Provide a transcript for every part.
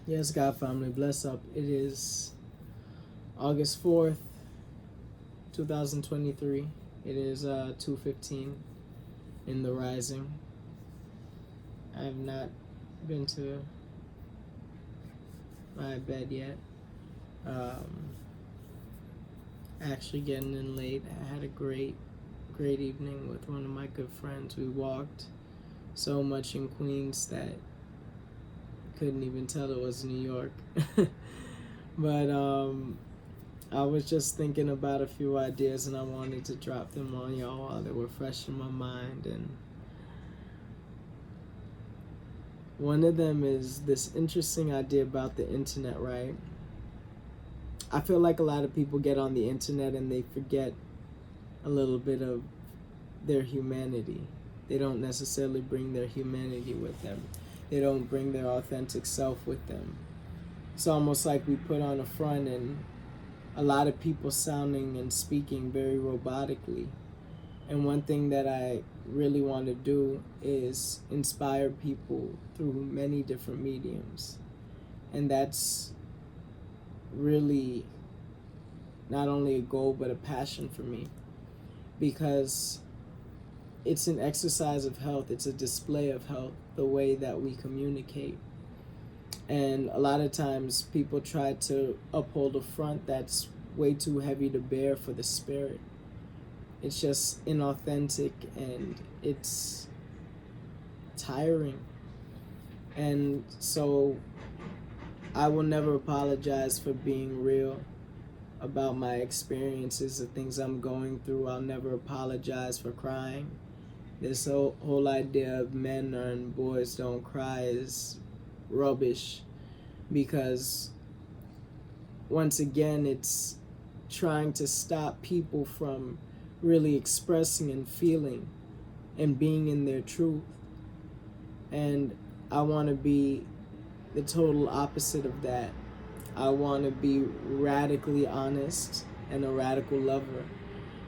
Yes, God family, bless up. It is August 4th, 2023. It is 2:15 in the rising. I have not been to my bed yet. Actually getting in late. I had a great evening with one of my good friends. We walked so much in Queens that couldn't even tell it was New York. But I was just thinking about a few ideas and I wanted to drop them on y'all while they were fresh in my mind. And one of them is this interesting idea about the internet, right? I feel like a lot of people get on the internet and they forget a little bit of their humanity. They don't necessarily bring their humanity with them. They don't bring their authentic self with them. It's almost like we put on a front and a lot of people sounding and speaking very robotically. And one thing that I really want to do is inspire people through many different mediums. And that's really not only a goal but a passion for me, because it's an exercise of health, it's a display of health, the way that we communicate. And a lot of times people try to uphold a front that's way too heavy to bear for the spirit. It's just inauthentic and it's tiring. And so I will never apologize for being real about my experiences, the things I'm going through. I'll never apologize for crying. This whole idea of men and boys don't cry is rubbish, because once again it's trying to stop people from really expressing and feeling and being in their truth. And I want to be the total opposite of that. I want to be radically honest and a radical lover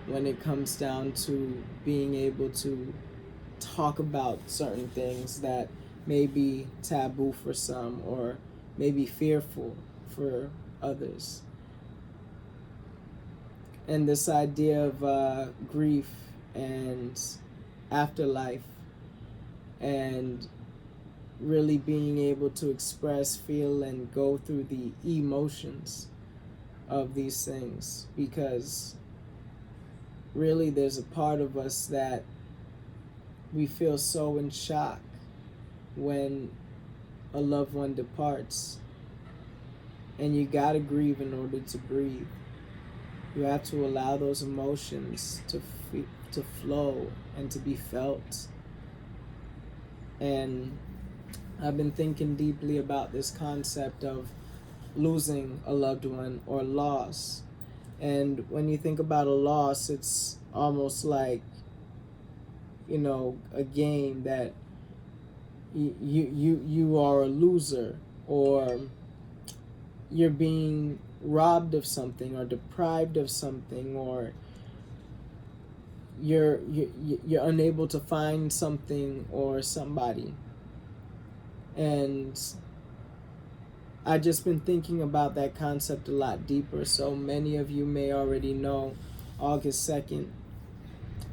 when it comes down to being able to talk about certain things that may be taboo for some or maybe fearful for others. And this idea of grief and afterlife and really being able to express, feel, and go through the emotions of these things, because really there's a part of us that we feel so in shock when a loved one departs, and you gotta grieve in order to breathe. You have to allow those emotions to flow and to be felt. And I've been thinking deeply about this concept of losing a loved one or loss. And when you think about a loss, it's almost like, a game that you are a loser, or you're being robbed of something or deprived of something, or you're unable to find something or somebody. And I've just been thinking about that concept a lot deeper. So many of you may already know August 2nd,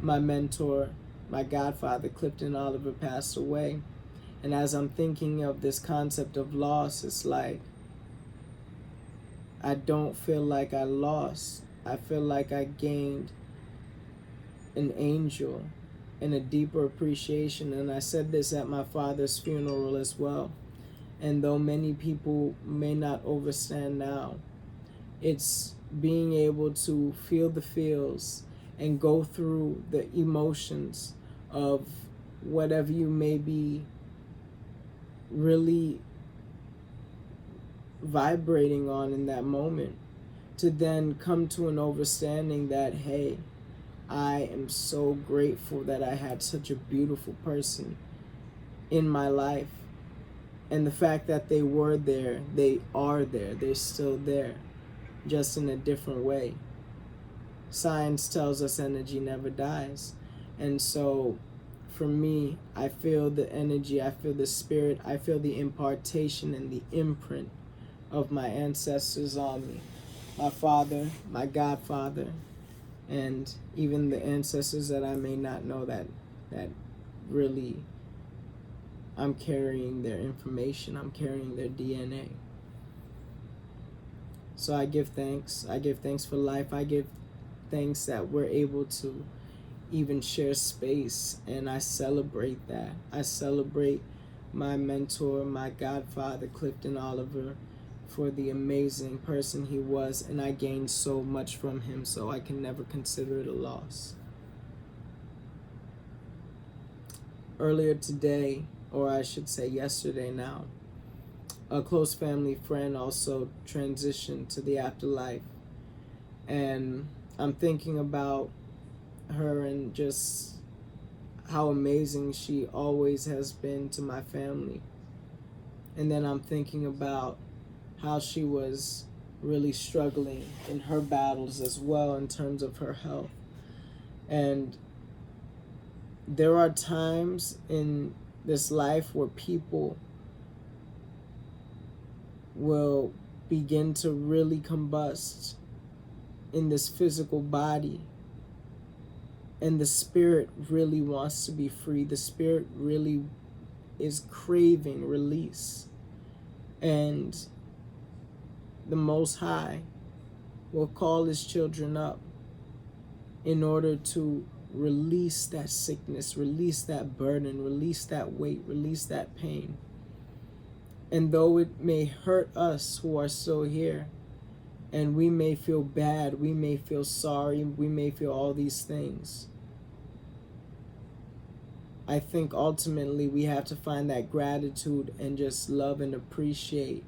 my mentor, my godfather, Clifton Oliver, passed away. And as I'm thinking of this concept of loss, it's like I don't feel like I lost. I feel like I gained an angel and a deeper appreciation. And I said this at my father's funeral as well. And though many people may not understand now, it's being able to feel the feels and go through the emotions of whatever you may be really vibrating on in that moment, to then come to an understanding that, hey, I am so grateful that I had such a beautiful person in my life. And the fact that they were there, they are there, they're still there, just in a different way. Science tells us energy never dies. And so for me, I feel the energy, I feel the spirit, I feel the impartation and the imprint of my ancestors on me. My father, my godfather, and even the ancestors that I may not know that really I'm carrying their information, I'm carrying their DNA. So I give thanks. I give thanks for life. I give thanks that we're able to even share space, and I celebrate that. I celebrate my mentor, my godfather, Clifton Oliver, for the amazing person he was, and I gained so much from him, so I can never consider it a loss. Earlier today, or I should say yesterday now, a close family friend also transitioned to the afterlife, and I'm thinking about her and just how amazing she always has been to my family. And then I'm thinking about how she was really struggling in her battles as well in terms of her health. And there are times in this life where people will begin to really combust in this physical body, and the spirit really wants to be free. The spirit really is craving release, and the Most High will call his children up in order to release that sickness, release that burden, release that weight, release that pain. And though it may hurt us who are still here, and we may feel bad, we may feel sorry, we may feel all these things, I think ultimately we have to find that gratitude and just love and appreciate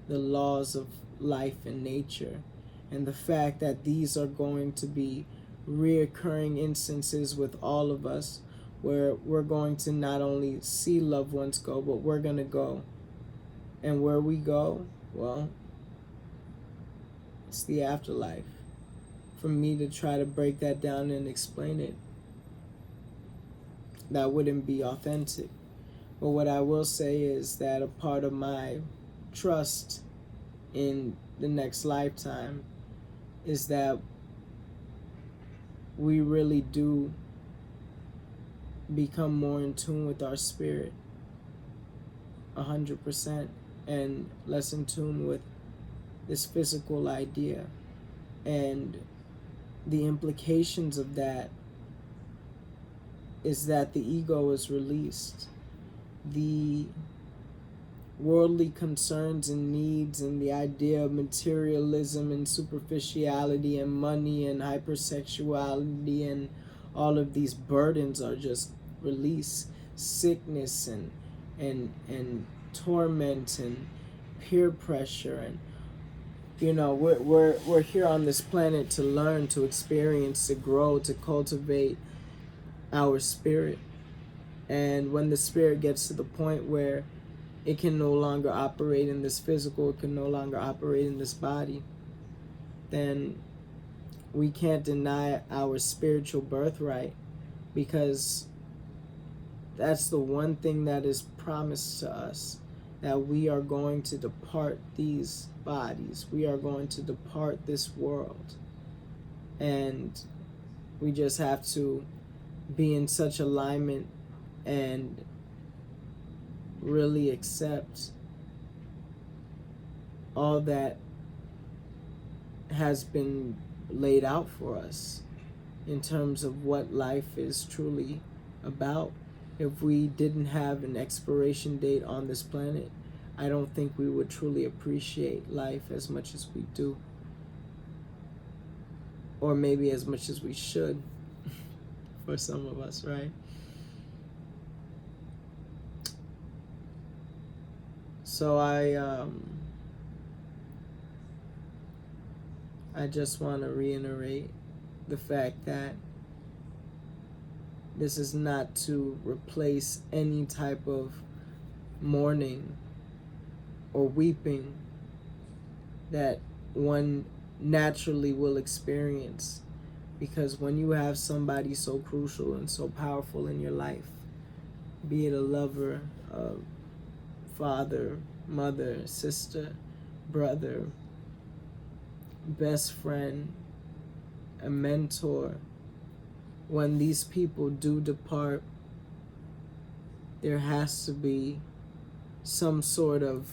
the laws of life and nature, and the fact that these are going to be reoccurring instances with all of us, where we're going to not only see loved ones go, but we're going to go. And where we go, well, it's the afterlife. For me to try to break that down and explain it, that wouldn't be authentic. But what I will say is that a part of my trust in the next lifetime is that we really do become more in tune with our spirit, 100%, and less in tune with this physical idea. And the implications of that is that the ego is released. The worldly concerns and needs and the idea of materialism and superficiality and money and hypersexuality and all of these burdens are just released. Sickness and torment and peer pressure, and we're here on this planet to learn, to experience, to grow, to cultivate our spirit. And when the spirit gets to the point where it can no longer operate in this physical, it can no longer operate in this body, then we can't deny our spiritual birthright, because that's the one thing that is promised to us, that we are going to depart these bodies, we are going to depart this world, and we just have to be in such alignment and really accept all that has been laid out for us in terms of what life is truly about. If we didn't have an expiration date on this planet, I don't think we would truly appreciate life as much as we do, or maybe as much as we should for some of us, right? So I just want to reiterate the fact that this is not to replace any type of mourning or weeping that one naturally will experience, because when you have somebody so crucial and so powerful in your life, be it a lover, a father, mother, sister, brother, best friend, a mentor. When these people do depart, there has to be some sort of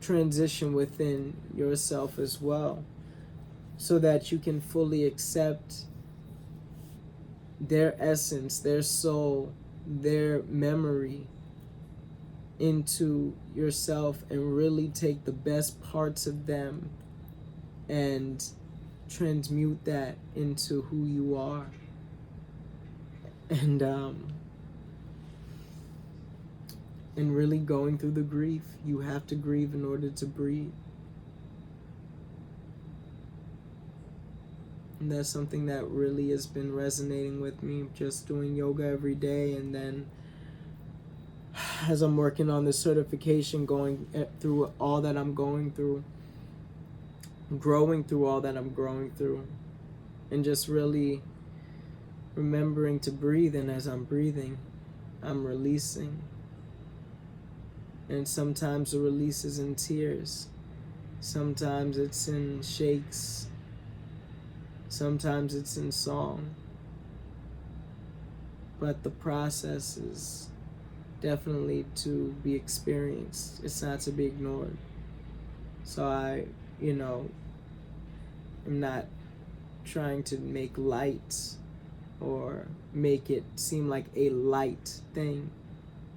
transition within yourself as well, so that you can fully accept their essence, their soul, their memory into yourself, and really take the best parts of them and transmute that into who you are. And really going through the grief. You have to grieve in order to breathe. And that's something that really has been resonating with me, just doing yoga every day. And then as I'm working on the certification, going through all that I'm going through, growing through all that I'm growing through, and just really remembering to breathe. And as I'm breathing, I'm releasing. And sometimes the release is in tears. Sometimes it's in shakes. Sometimes it's in song. But the process is definitely to be experienced. It's not to be ignored. So I, am not trying to make light or make it seem like a light thing,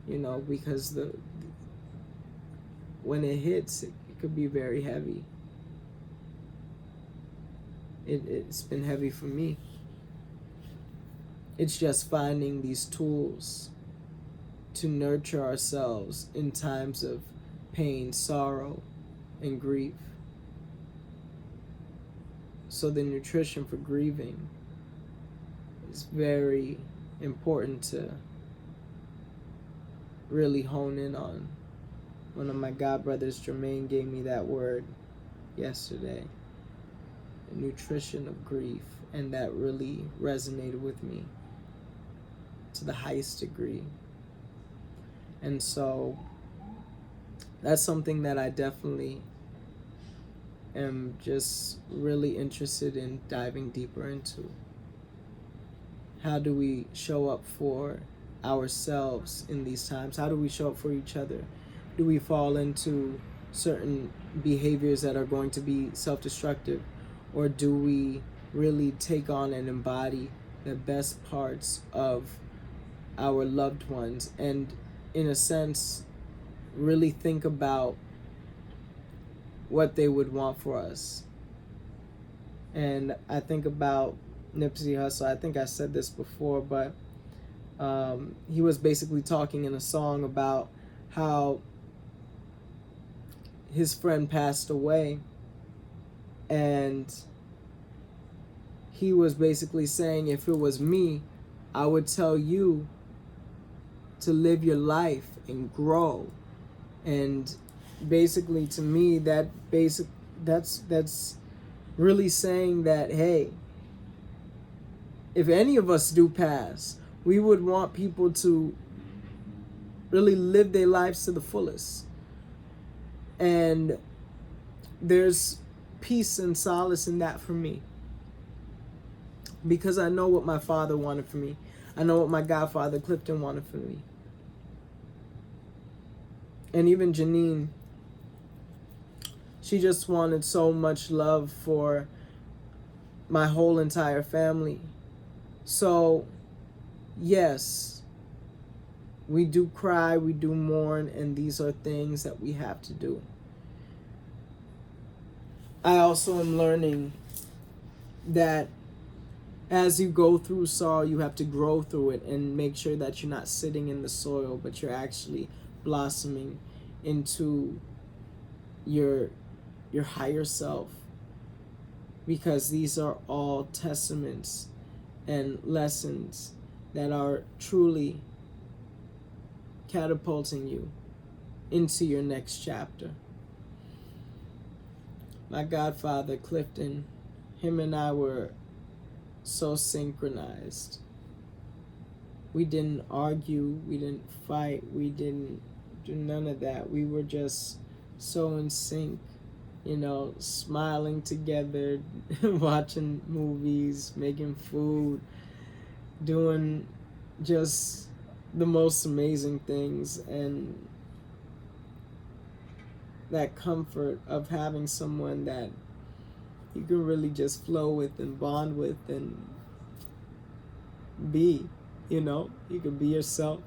because when it hits, it could be very heavy. It's been heavy for me. It's just finding these tools to nurture ourselves in times of pain, sorrow, and grief. So the nutrition for grieving is very important to really hone in on. One of my god brothers, Jermaine, gave me that word yesterday, the nutrition of grief, and that really resonated with me to the highest degree. And so that's something that I definitely am just really interested in diving deeper into. How do we show up for ourselves in these times? How do we show up for each other? Do we fall into certain behaviors that are going to be self-destructive? Or do we really take on and embody the best parts of our loved ones? And in a sense, really think about what they would want for us. And I think about Nipsey Hussle. I think I said this before, but he was basically talking in a song about how his friend passed away, and he was basically saying, if it was me, I would tell you to live your life and grow. And basically, to me, that's really saying that, hey, if any of us do pass, we would want people to really live their lives to the fullest. And there's peace and solace in that for me, because I know what my father wanted for me. I know what my godfather Clifton wanted for me. And even Janine, she just wanted so much love for my whole entire family. So, yes, we do cry, we do mourn, and these are things that we have to do. I also am learning that as you go through sorrow, you have to grow through it and make sure that you're not sitting in the soil, but you're actually blossoming into your higher self. Because these are all testaments and lessons that are truly catapulting you into your next chapter. My godfather Clifton, him and I were so synchronized. We didn't argue, we didn't fight, we didn't do none of that. We were just so in sync, you know, smiling together, watching movies, making food, doing just the most amazing things. And that comfort of having someone that you can really just flow with and bond with and be, you know, you can be yourself.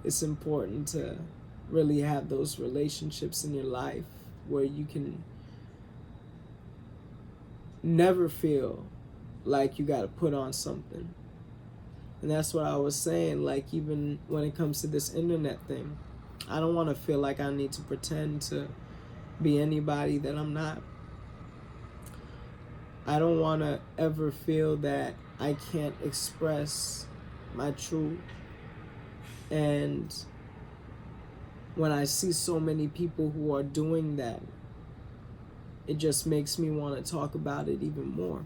It's important to really have those relationships in your life where you can never feel like you got to put on something. And that's what I was saying, like, even when it comes to this internet thing, I don't want to feel like I need to pretend to be anybody that I'm not. I don't want to ever feel that I can't express my truth. And when I see so many people who are doing that, it just makes me want to talk about it even more.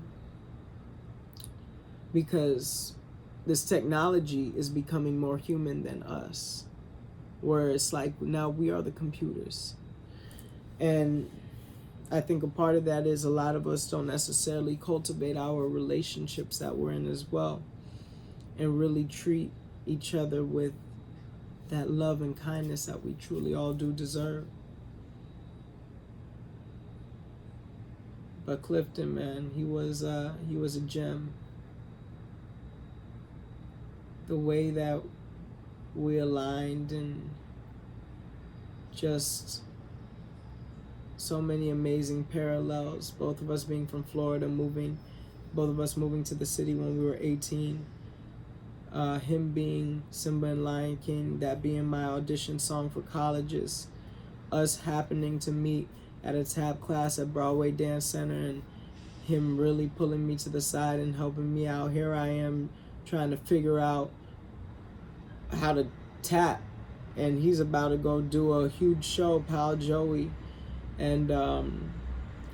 Because this technology is becoming more human than us, where it's like now we are the computers. And I think a part of that is a lot of us don't necessarily cultivate our relationships that we're in as well, and really treat each other with that love and kindness that we truly all do deserve. But Clifton, man, he was a gem. The way that we aligned, and just so many amazing parallels. Both of us being from Florida, both of us moving to the city when we were 18. Him being Simba in Lion King, that being my audition song for colleges. Us happening to meet at a tap class at Broadway Dance Center, and him really pulling me to the side and helping me out. Here I am trying to figure out how to tap, and he's about to go do a huge show, Pal Joey, and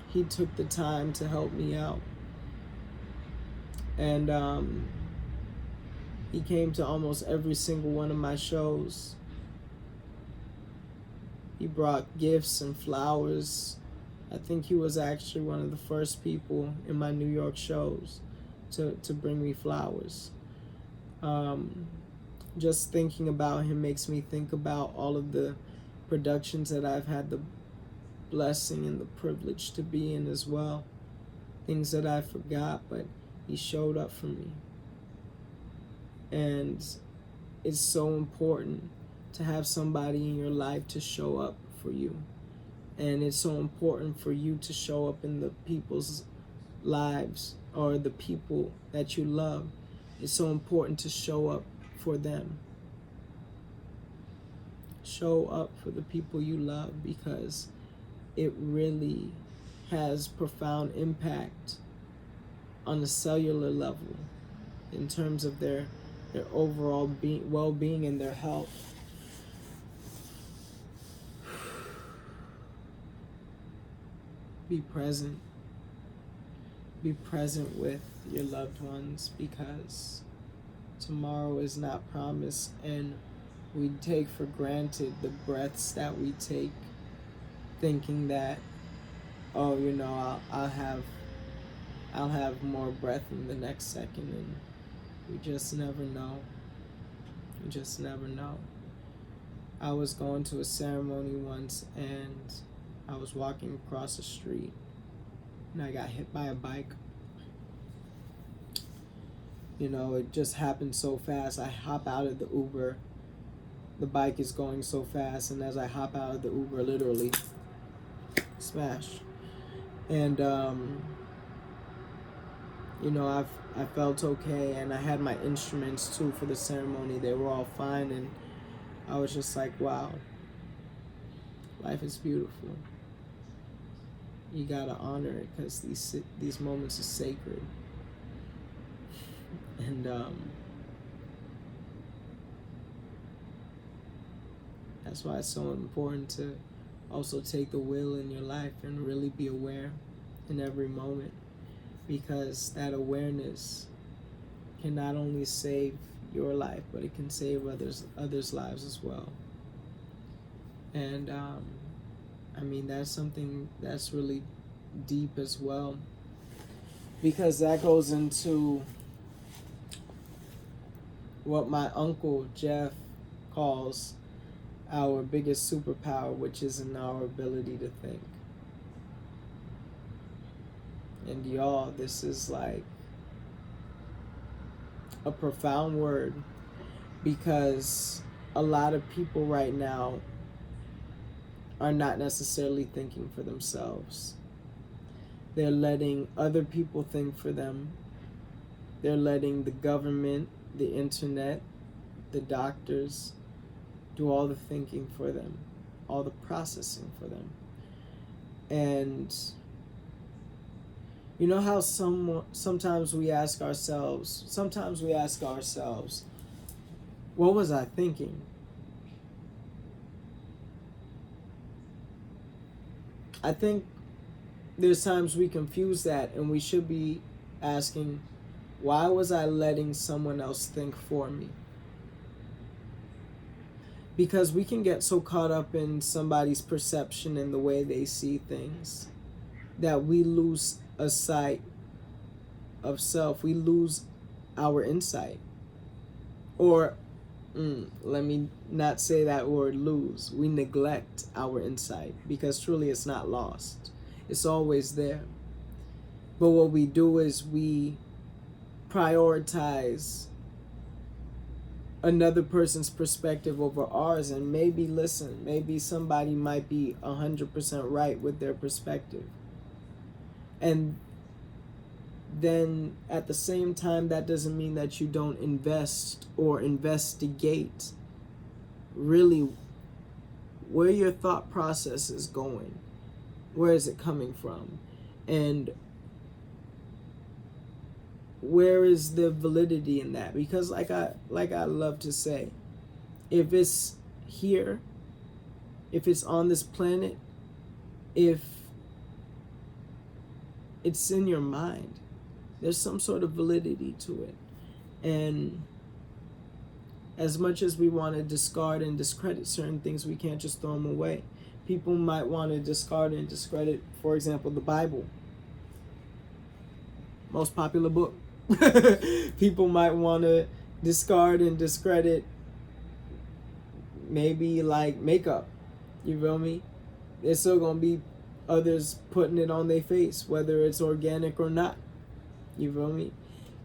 he took the time to help me out. And he came to almost every single one of my shows. He brought gifts and flowers. I think he was actually one of the first people in my New York shows to bring me flowers. Just thinking about him makes me think about all of the productions that I've had the blessing and the privilege to be in as well. Things that I forgot, but he showed up for me. And it's so important to have somebody in your life to show up for you. And it's so important for you to show up in the people's lives, or the people that you love. It's so important to show up for them. Show up for the people you love, because it really has profound impact on the cellular level in terms of their overall well-being and their health. Be present. Be present with your loved ones, because tomorrow is not promised, and we take for granted the breaths that we take, thinking that, oh, you know, I'll have more breath in the next second, and we just never know. You just never know. I was going to a ceremony once, and I was walking across the street, and I got hit by a bike. You know, it just happened so fast. I hop out of the Uber. The bike is going so fast, and as I hop out of the Uber, literally, smash. And, you know, I felt okay, and I had my instruments too for the ceremony. They were all fine, and I was just like, wow, life is beautiful. You gotta honor it, because these moments are sacred. And that's why it's so important to also take the wheel in your life and really be aware in every moment, because that awareness can not only save your life, but it can save others' lives as well. And I mean, that's something that's really deep as well, because that goes into what my uncle Jeff calls our biggest superpower, which is in our ability to think. And y'all, this is like a profound word, because a lot of people right now are not necessarily thinking for themselves. They're letting other people think for them. They're letting the government, the internet, the doctors do all the thinking for them, all the processing for them. And you know how sometimes we ask ourselves, what was I thinking? I think there's times we confuse that, and we should be asking, why was I letting someone else think for me? Because we can get so caught up in somebody's perception and the way they see things that we lose a sight of self. We lose our insight. Or, let me not say that word lose. We neglect our insight, because truly it's not lost. It's always there. But what we do is we prioritize another person's perspective over ours, and maybe somebody might be 100% right with their perspective. And then at the same time, that doesn't mean that you don't invest or investigate really where your thought process is going. Where is it coming from? And where is the validity in that? Because like I love to say, if it's here, if it's on this planet, if it's in your mind, there's some sort of validity to it. And as much as we want to discard and discredit certain things, we can't just throw them away. People might want to discard and discredit, for example, the Bible. Most popular book. People might want to discard and discredit maybe like makeup. You feel me? There's still going to be others putting it on their face, whether it's organic or not. You feel me?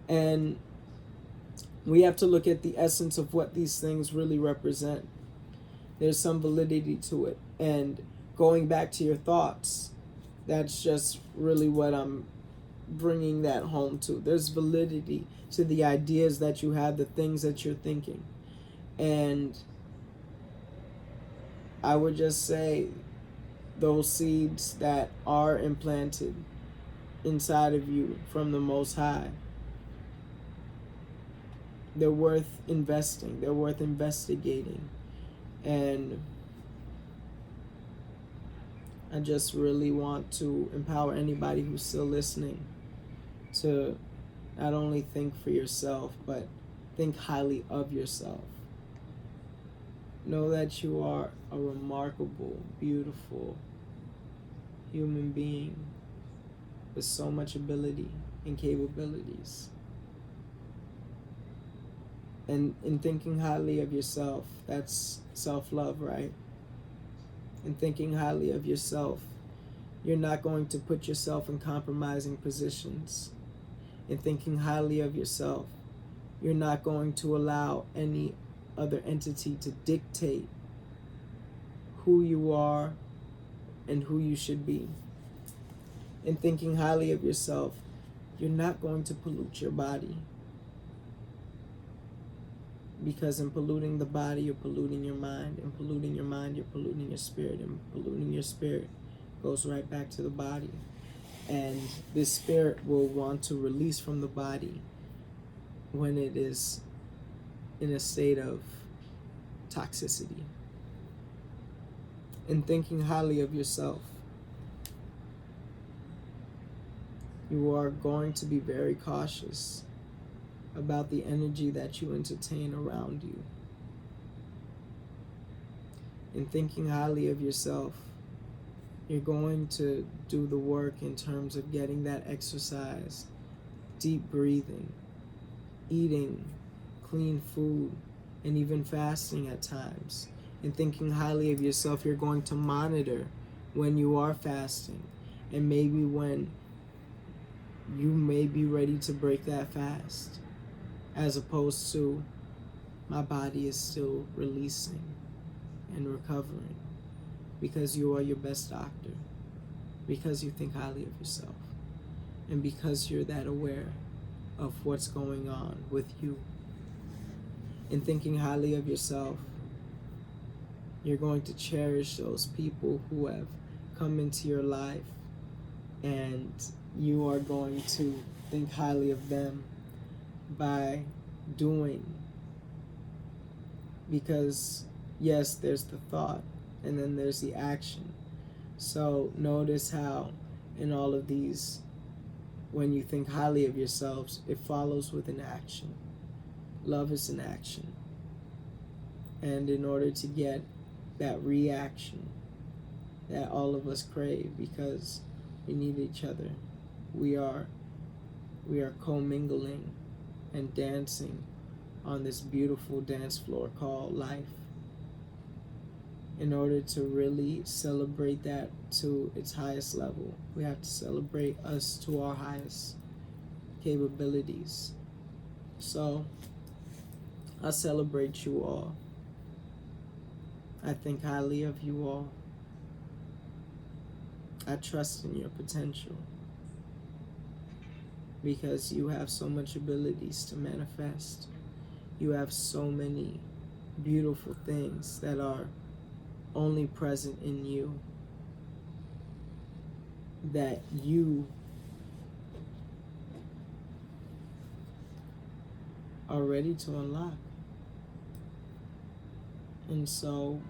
And we have to look at the essence of what these things really represent. There's some validity to it. And going back to your thoughts, that's just really what I'm bringing that home to. There's validity to the ideas that you have, the things that you're thinking. And I would just say those seeds that are implanted inside of you from the Most High, they're worth investing. They're worth investigating. And I just really want to empower anybody who's still listening to not only think for yourself, but think highly of yourself. Know that you are a remarkable, beautiful human being with so much ability and capabilities. And in thinking highly of yourself, that's self-love, right? In thinking highly of yourself, you're not going to put yourself in compromising positions. In thinking highly of yourself, you're not going to allow any other entity to dictate who you are and who you should be. In thinking highly of yourself, you're not going to pollute your body. Because in polluting the body, you're polluting your mind. In polluting your mind, you're polluting your spirit. And polluting your spirit goes right back to the body. And this spirit will want to release from the body when it is in a state of toxicity. In thinking highly of yourself, you are going to be very cautious about the energy that you entertain around you. In thinking highly of yourself, you're going to do the work in terms of getting that exercise, deep breathing, eating clean food, and even fasting at times. In thinking highly of yourself, you're going to monitor when you are fasting, and maybe when you may be ready to break that fast, as opposed to my body is still releasing and recovering, because you are your best doctor, because you think highly of yourself, and because you're that aware of what's going on with you. In thinking highly of yourself, you're going to cherish those people who have come into your life, and you are going to think highly of them by doing. Because yes, there's the thought, and then there's the action. So notice how in all of these, when you think highly of yourselves, it follows with an action. Love is an action. And in order to get that reaction that all of us crave, because we need each other, we are commingling and dancing on this beautiful dance floor called life. In order to really celebrate that to its highest level, we have to celebrate us to our highest capabilities. So I celebrate you all. I think highly of you all. I trust in your potential, because you have so much abilities to manifest. You have so many beautiful things that are only present in you, that you are ready to unlock. And so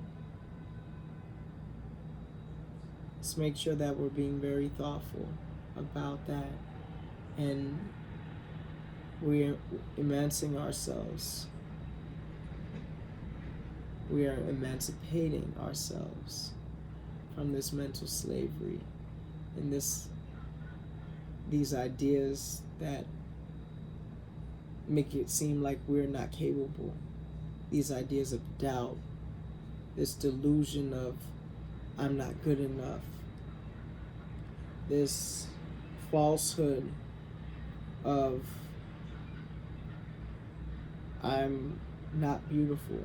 let's make sure that we're being very thoughtful about that, and we're emancipating ourselves. We are emancipating ourselves from this mental slavery and these ideas that make it seem like we're not capable. These ideas of doubt, this delusion of I'm not good enough, this falsehood of I'm not beautiful,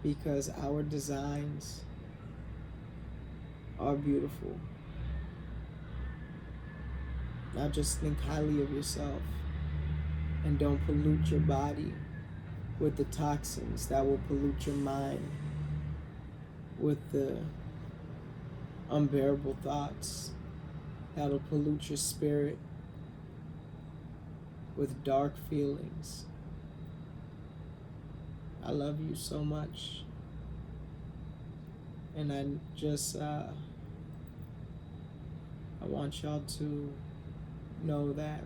because our designs are beautiful. Now just think highly of yourself, and don't pollute your body with the toxins that will pollute your mind with the unbearable thoughts that'll pollute your spirit with dark feelings. I love you so much, and I just I want y'all to know that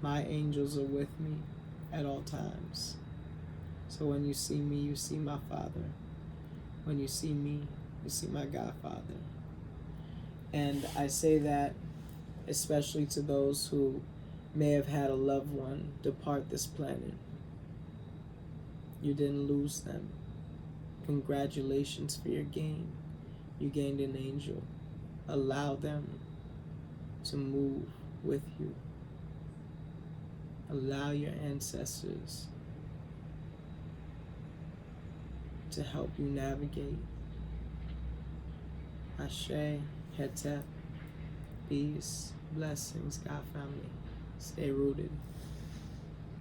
my angels are with me at all times. So when you see me, you see my Father. When you see me, you see my Godfather. And I say that especially to those who may have had a loved one depart this planet. You didn't lose them. Congratulations for your gain. You gained an angel. Allow them to move with you. Allow your ancestors to help you navigate. Ashe, Hetep, peace, blessings, God family. Stay rooted.